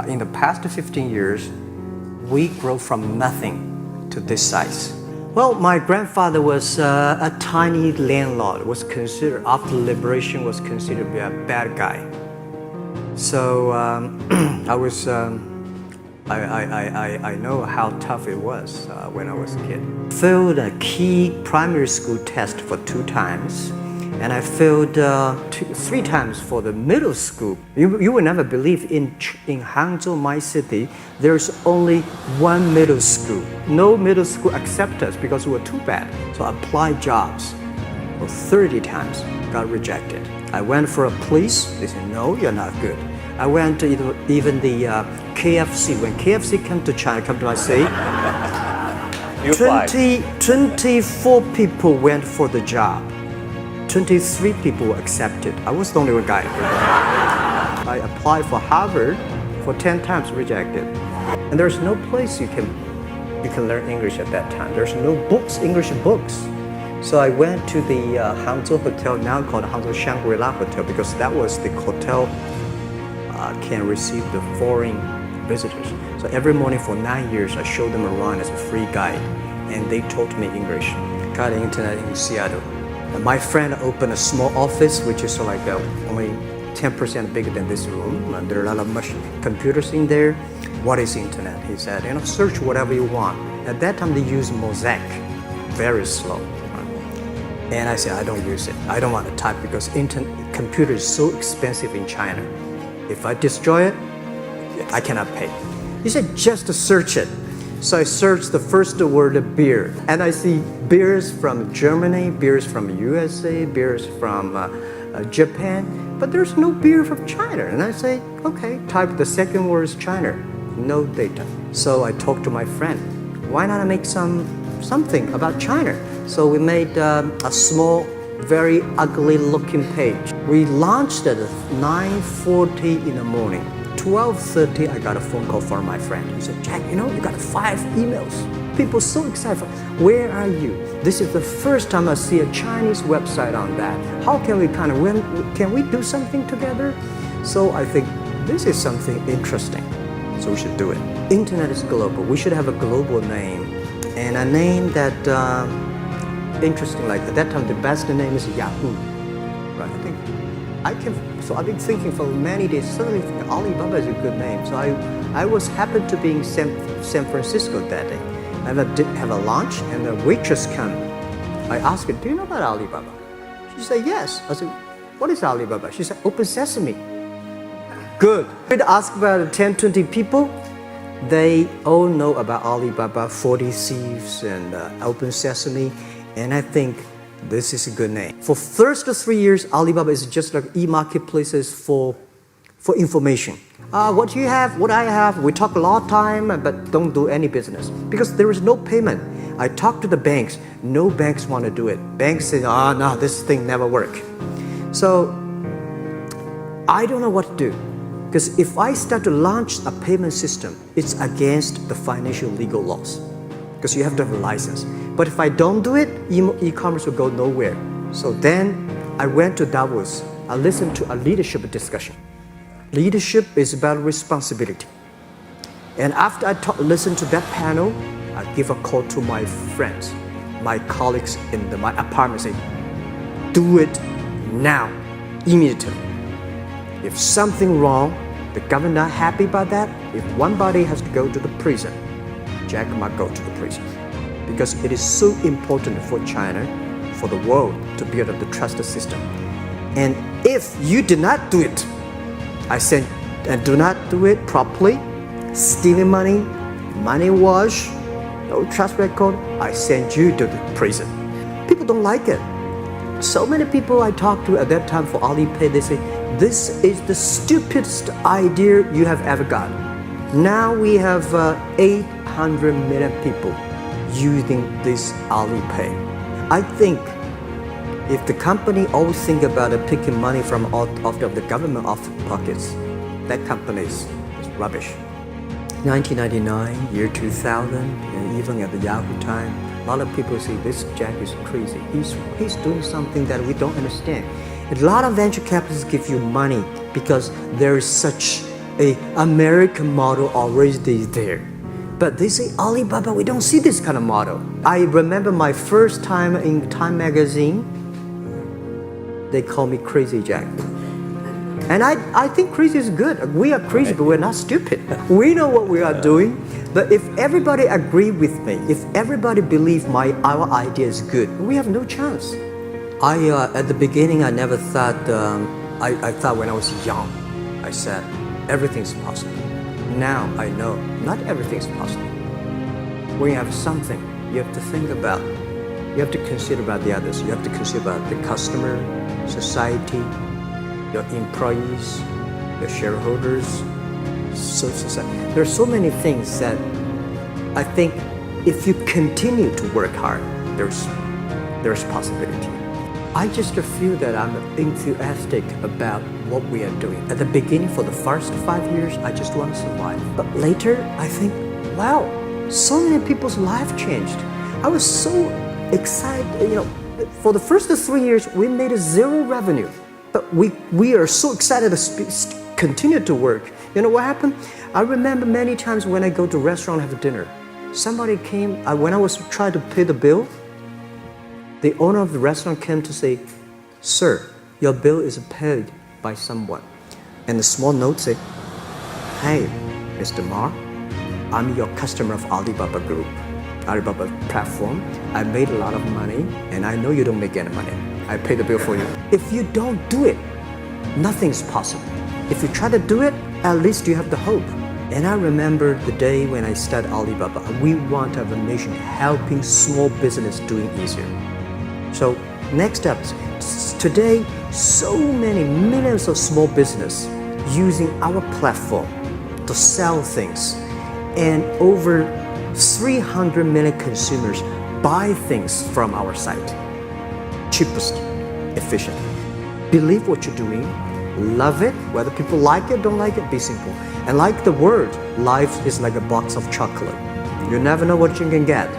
in the past 15 years, we grow from nothing to this size. Well, my grandfather was a tiny landlord, was considered, after liberation, was considered to be a bad guy. So I know how tough it was when I was a kid. Failed a key primary school test for 2 times, and I failed 3 times for the middle school. You will never believe in Hangzhou, my city, there's only 1 middle school. No middle school accept us because we were too bad. So I applied jobs for 30 times, got rejected. I went for a police, they said, no, you're not good. I went to even the KFC. When KFC came to China, come to my city, 24 people went for the job. 23 people were accepted. I was the only one guy. I applied for Harvard for 10 times, rejected. And there's no place you can learn English at that time. There's no books, English books. So I went to the Hangzhou Hotel, now called Hangzhou Shangri-La Hotel, because that was the hotel can receive the foreign visitors. So every morning for 9 years, I showed them around as a free guide, and they taught me English. Got the internet in Seattle. And my friend opened a small office, which is like only 10% bigger than this room. And there are a lot of computers in there. What is internet? He said, search whatever you want. At that time, they used Mosaic, very slow. And I said, I don't use it. I don't want to type because computer is so expensive in China. If I destroy it, I cannot pay. He said, just search it. So I searched the first word, beer. And I see beers from Germany, beers from USA, beers from Japan, but there's no beer from China. And I say, okay, type the second word is China. No data. So I talked to my friend, why not make something about China? So we made a small, very ugly looking page. We launched at 9:40 in the morning. 12:30, I got a phone call from my friend. He said, Jack, you got 5 emails. People so excited. Where are you? This is the first time I see a Chinese website on that. How can we can we do something together? So I think this is something interesting. So we should do it. Internet is global. We should have a global name. And a name that, interesting, like at that time, the best name is Yahoo. Right? So I've been thinking for many days, suddenly Alibaba is a good name. So I was happened to be in San Francisco that day. I did have a lunch and the waitress came. I asked her, do you know about Alibaba? She said, yes. I said, what is Alibaba? She said, Open Sesame. Good. I asked about 10, 20 people. They all know about Alibaba, 40 Thieves and Open Sesame. And I think this is a good name. For first 3 years, Alibaba is just like e-marketplaces for information. What you have, what I have, we talk a lot of time, but don't do any business. Because there is no payment. I talked to the banks. No banks want to do it. Banks say, no, this thing never work. So I don't know what to do. Because if I start to launch a payment system, it's against the financial legal laws. Because you have to have a license. But if I don't do it, e-commerce will go nowhere. So then I went to Davos. I listened to a leadership discussion. Leadership is about responsibility. And after I listened to that panel, I give a call to my friends, my colleagues in my apartment, say, do it now, immediately. If something wrong, the government not happy about that, if one body has to go to the prison, Jack might go to the prison. Because it is so important for China, for the world, to build up the trust system. And if you did not do it, I said, and do not do it properly, stealing money, money wash, no trust record, I send you to the prison. People don't like it. So many people I talked to at that time for Alipay, they say, this is the stupidest idea you have ever got. Now we have 800 million people using this Alipay. I think if the company always think about picking money from out of the government pockets, that company is rubbish. 1999, year 2000, and even at the Yahoo time, a lot of people say this Jack is crazy. He's doing something that we don't understand. A lot of venture capitalists give you money because there is such a American model already there. But they say, Alibaba, we don't see this kind of model. I remember my first time in Time magazine, they call me Crazy Jack. And I think crazy is good. We are crazy, but we're not stupid. We know what we are doing. But if everybody agree with me, if everybody believe our idea is good, we have no chance. At the beginning, I never thought, I thought when I was young, I said, everything's possible. Now I know not everything's possible. When you have something, you have to think about, you have to consider about the others. You have to consider about the customer, society, your employees, your shareholders, society. There are so many things that I think if you continue to work hard, there's possibility. I just feel that I'm enthusiastic about what we are doing. At the beginning, for the first 5 years, I just want to survive. But later, I think, wow, so many people's life changed. I was so excited, for the first 3 years, we made 0 revenue. But we are so excited to continue to work. You know what happened? I remember many times when I go to a restaurant and have dinner, somebody came, when I was trying to pay the bill, the owner of the restaurant came to say, "Sir, your bill is paid by someone." And the small note said, "Hey, Mr. Ma, I'm your customer of Alibaba Group, Alibaba platform. I made a lot of money, and I know you don't make any money. I pay the bill for you." If you don't do it, nothing's possible. If you try to do it, at least you have the hope. And I remember the day when I started Alibaba, we want to have a nation helping small business doing easier. So next up, today, so many millions of small business using our platform to sell things, and over 300 million consumers buy things from our site. Cheapest, efficient. Believe what you're doing, love it, whether people like it, don't like it, be simple. And like the word, life is like a box of chocolate. You never know what you can get.